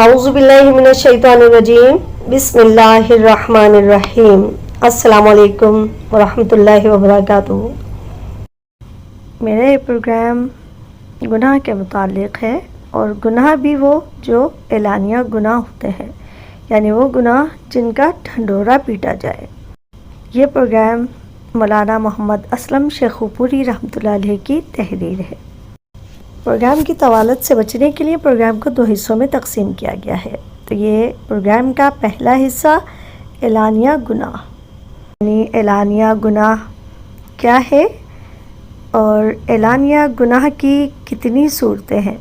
اعوذ باللہ من الشیطان الرجیم بسم اللہ الرحمن الرحیم السلام علیکم ورحمۃ اللہ وبرکاتہ۔ میرا یہ پروگرام گناہ کے متعلق ہے، اور گناہ بھی وہ جو اعلانیہ گناہ ہوتے ہیں، یعنی وہ گناہ جن کا ڈھنڈورا پیٹا جائے۔ یہ پروگرام مولانا محمد اسلم شیخو پوری رحمۃ اللہ علیہ کی تحریر ہے۔ پروگرام کی طوالت سے بچنے کے لیے پروگرام کو 2 حصوں میں تقسیم کیا گیا ہے۔ تو یہ پروگرام کا پہلا حصہ اعلانیہ گناہ، یعنی اعلانیہ گناہ کیا ہے اور اعلانیہ گناہ کی کتنی صورتیں ہیں۔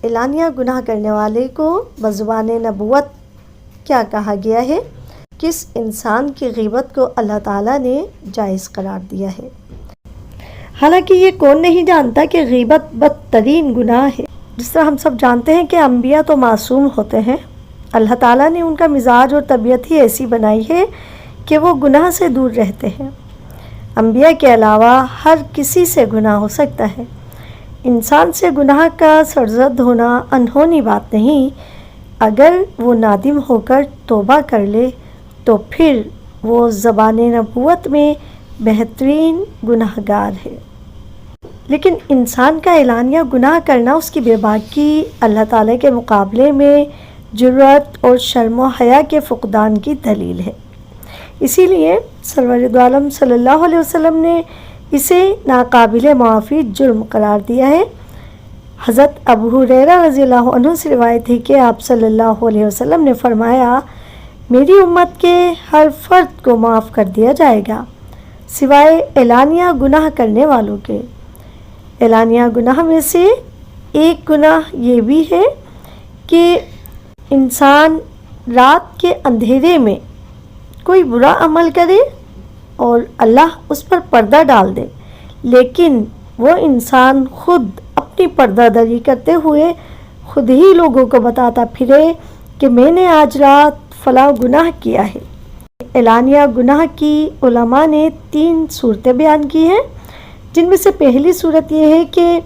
اعلانیہ گناہ کرنے والے کو بزبان نبوت کیا کہا گیا ہے، کس انسان کی غیبت کو اللہ تعالیٰ نے جائز قرار دیا ہے۔ حالانکہ یہ کون نہیں جانتا کہ غیبت بدترین گناہ ہے۔ جس طرح ہم سب جانتے ہیں کہ انبیاء تو معصوم ہوتے ہیں، اللہ تعالیٰ نے ان کا مزاج اور طبیعت ہی ایسی بنائی ہے کہ وہ گناہ سے دور رہتے ہیں۔ انبیاء کے علاوہ ہر کسی سے گناہ ہو سکتا ہے۔ انسان سے گناہ کا سرزد ہونا انہونی بات نہیں۔ اگر وہ نادم ہو کر توبہ کر لے تو پھر وہ زبان نبوت میں بہترین گناہ گار ہے۔ لیکن انسان کا اعلانیہ گناہ کرنا اس کی بے باکی، اللہ تعالیٰ کے مقابلے میں جرأت اور شرم و حیا کے فقدان کی دلیل ہے۔ اسی لیے سرور دو عالم صلی اللہ علیہ وسلم نے اسے ناقابل معافی جرم قرار دیا ہے۔ حضرت ابو ہریرہ رضی اللہ عنہ سے روایت ہے کہ آپ صلی اللہ علیہ وسلم نے فرمایا، میری امت کے ہر فرد کو معاف کر دیا جائے گا سوائے اعلانیہ گناہ کرنے والوں کے۔ اعلانیہ گناہ میں سے ایک گناہ یہ بھی ہے کہ انسان رات کے اندھیرے میں کوئی برا عمل کرے اور اللہ اس پر پردہ ڈال دے، لیکن وہ انسان خود اپنی پردہ داری کرتے ہوئے خود ہی لوگوں کو بتاتا پھرے کہ میں نے آج رات فلاں گناہ کیا ہے۔ اعلانیہ گناہ کی علماء نے 3 صورتیں بیان کی ہیں، جن میں سے پہلی صورت یہ ہے کہ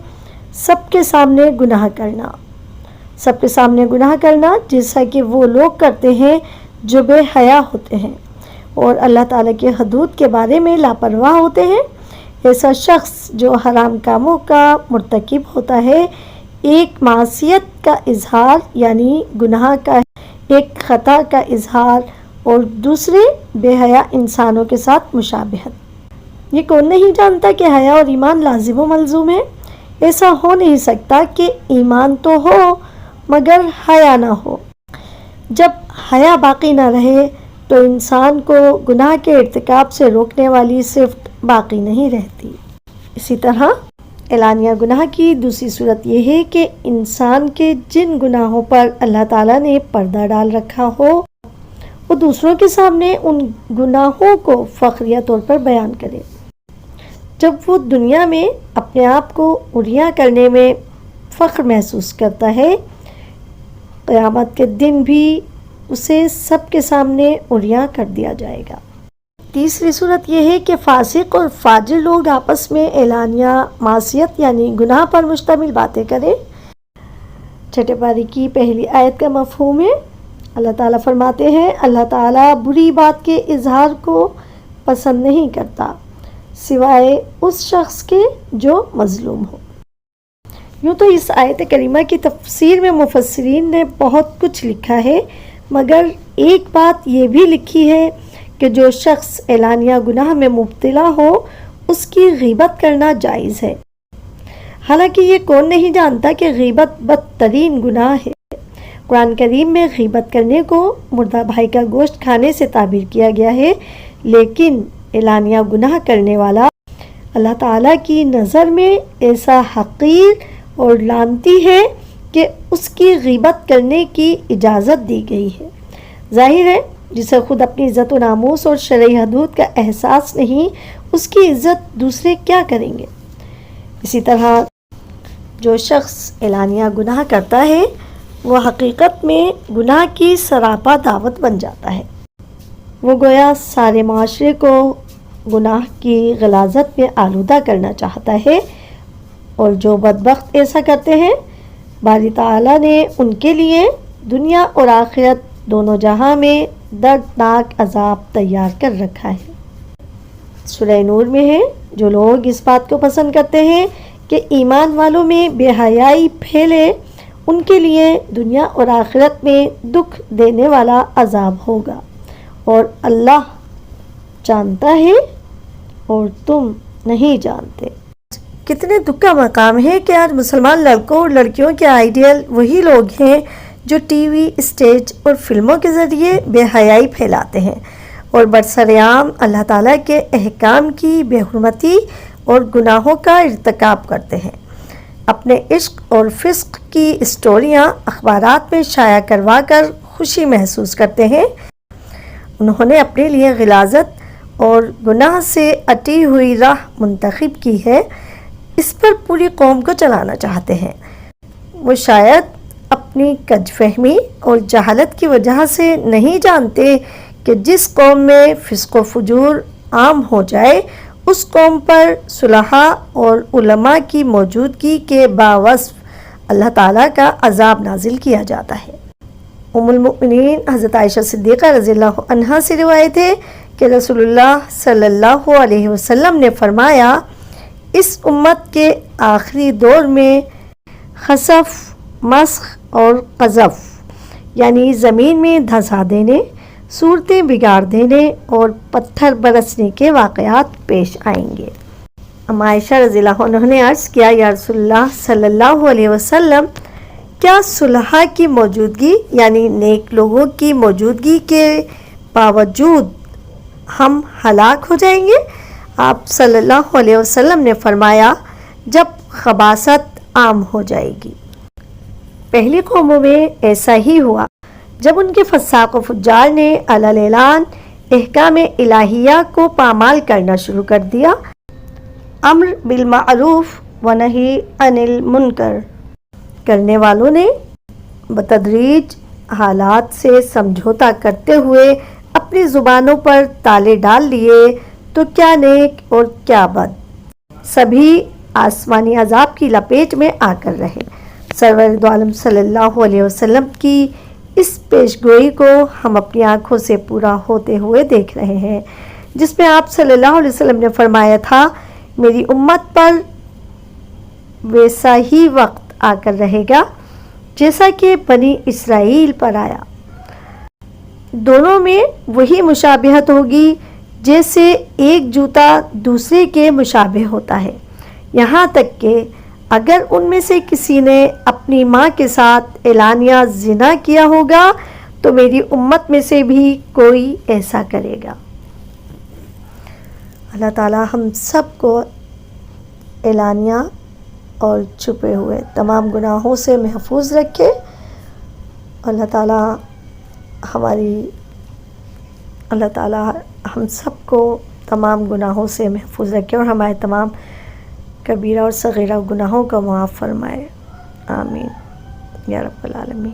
سب کے سامنے گناہ کرنا۔ سب کے سامنے گناہ کرنا جیسا کہ وہ لوگ کرتے ہیں جو بے حیا ہوتے ہیں اور اللہ تعالیٰ کے حدود کے بارے میں لاپرواہ ہوتے ہیں۔ ایسا شخص جو حرام کاموں کا مرتکب ہوتا ہے، ایک معصیت کا اظہار یعنی گناہ کا ایک خطا کا اظہار، اور دوسرے بے حیا انسانوں کے ساتھ مشابہت۔ یہ کون نہیں جانتا کہ حیا اور ایمان لازم و ملزوم ہے؟ ایسا ہو نہیں سکتا کہ ایمان تو ہو مگر حیا نہ ہو۔ جب حیا باقی نہ رہے تو انسان کو گناہ کے ارتکاب سے روکنے والی صفت باقی نہیں رہتی۔ اسی طرح اعلانیہ گناہ کی دوسری صورت یہ ہے کہ انسان کے جن گناہوں پر اللہ تعالیٰ نے پردہ ڈال رکھا ہو، وہ دوسروں کے سامنے ان گناہوں کو فخریہ طور پر بیان کرے۔ جب وہ دنیا میں اپنے آپ کو عریاں کرنے میں فخر محسوس کرتا ہے، قیامت کے دن بھی اسے سب کے سامنے عریاں کر دیا جائے گا۔ تیسری صورت یہ ہے کہ فاسق اور فاجر لوگ آپس میں اعلانیہ معصیت یعنی گناہ پر مشتمل باتیں کریں۔ چھٹے پارے کی پہلی آیت کا مفہوم ہے، اللہ تعالیٰ فرماتے ہیں، اللہ تعالیٰ بری بات کے اظہار کو پسند نہیں کرتا سوائے اس شخص کے جو مظلوم ہو۔ یوں تو اس آیت کریمہ کی تفسیر میں مفسرین نے بہت کچھ لکھا ہے، مگر ایک بات یہ بھی لکھی ہے کہ جو شخص اعلانیہ گناہ میں مبتلا ہو اس کی غیبت کرنا جائز ہے۔ حالانکہ یہ کون نہیں جانتا کہ غیبت بدترین گناہ ہے۔ قرآن کریم میں غیبت کرنے کو مردہ بھائی کا گوشت کھانے سے تعبیر کیا گیا ہے، لیکن اعلانیہ گناہ کرنے والا اللہ تعالیٰ کی نظر میں ایسا حقیر اور لعنتی ہے کہ اس کی غیبت کرنے کی اجازت دی گئی ہے۔ ظاہر ہے جسے خود اپنی عزت و ناموس اور شرعی حدود کا احساس نہیں، اس کی عزت دوسرے کیا کریں گے۔ اسی طرح جو شخص اعلانیہ گناہ کرتا ہے وہ حقیقت میں گناہ کی سراپا دعوت بن جاتا ہے۔ وہ گویا سارے معاشرے کو گناہ کی غلاظت میں آلودہ کرنا چاہتا ہے، اور جو بدبخت ایسا کرتے ہیں باری تعالیٰ نے ان کے لیے دنیا اور آخرت دونوں جہاں میں دردناک عذاب تیار کر رکھا ہے۔ سورہ نور میں ہے، جو لوگ اس بات کو پسند کرتے ہیں کہ ایمان والوں میں بے حیائی پھیلے، ان کے لیے دنیا اور آخرت میں دکھ دینے والا عذاب ہوگا، اور اللہ جانتا ہے اور تم نہیں جانتے۔ کتنے دکھ کا مقام ہے کہ آج مسلمان لڑکوں اور لڑکیوں کے آئیڈیل وہی لوگ ہیں جو ٹی وی، اسٹیج اور فلموں کے ذریعے بے حیائی پھیلاتے ہیں اور برسر عام اللہ تعالیٰ کے احکام کی بے حرمتی اور گناہوں کا ارتکاب کرتے ہیں۔ اپنے عشق اور فسق کی اسٹوریاں اخبارات میں شائع کروا کر خوشی محسوس کرتے ہیں۔ انہوں نے اپنے لیے غلاظت اور گناہ سے اٹی ہوئی راہ منتخب کی ہے، اس پر پوری قوم کو چلانا چاہتے ہیں۔ وہ شاید اپنی کج فہمی اور جہالت کی وجہ سے نہیں جانتے کہ جس قوم میں فسق و فجور عام ہو جائے، اس قوم پر صلحاء اور علماء کی موجودگی کے باوصف اللہ تعالیٰ کا عذاب نازل کیا جاتا ہے۔ ام المؤمنین حضرت عائشہ صدیقہ رضی اللہ عنہا سے روایت ہے کہ رسول اللہ صلی اللہ علیہ وسلم نے فرمایا، اس امت کے آخری دور میں خسف، مسخ اور قذف یعنی زمین میں دھسا دینے، صورتیں بگاڑ دینے اور پتھر برسنے کے واقعات پیش آئیں گے۔ عائشہ رضی اللہ عنہ نے عرض کیا، یا رسول اللہ صلی اللہ علیہ وسلم، کیا صلحاء کی موجودگی یعنی نیک لوگوں کی موجودگی کے باوجود ہم ہلاک ہو جائیں گے؟ آپ صلی اللہ علیہ وسلم نے فرمایا، جب خباثت عام ہو جائے گی۔ پہلی قوموں میں ایسا ہی ہوا، جب ان کے فساق و فجار نے علی اعلان احکام الہیہ کو پامال کرنا شروع کر دیا۔ امر بالمعروف و نہی عن المنکر کرنے والوں نے بتدریج حالات سے سمجھوتا کرتے ہوئے اپنی زبانوں پر تالے ڈال لیے، تو کیا نیک اور کیا بد سبھی آسمانی عذاب کی لپیٹ میں آ کر رہے۔ سرور دو عالم صلی اللہ علیہ وسلم کی اس پیش گوئی کو ہم اپنی آنکھوں سے پورا ہوتے ہوئے دیکھ رہے ہیں، جس میں آپ صلی اللہ علیہ وسلم نے فرمایا تھا، میری امت پر ویسا ہی وقت آ کر رہے گا جیسا کہ بنی اسرائیل پر آیا۔ دونوں میں وہی مشابہت ہوگی جیسے ایک جوتا دوسرے کے مشابہ ہوتا ہے، یہاں تک کہ اگر ان میں سے کسی نے اپنی ماں کے ساتھ اعلانیہ زنا کیا ہوگا تو میری امت میں سے بھی کوئی ایسا کرے گا۔ اللہ تعالی ہم سب کو اعلانیہ اور چھپے ہوئے تمام گناہوں سے محفوظ رکھے۔ اللہ تعالی ہم سب کو تمام گناہوں سے محفوظ رکھے اور ہمارے تمام کبیرہ اور صغیرہ گناہوں کا معاف فرمائے، آمین یا رب العالمین۔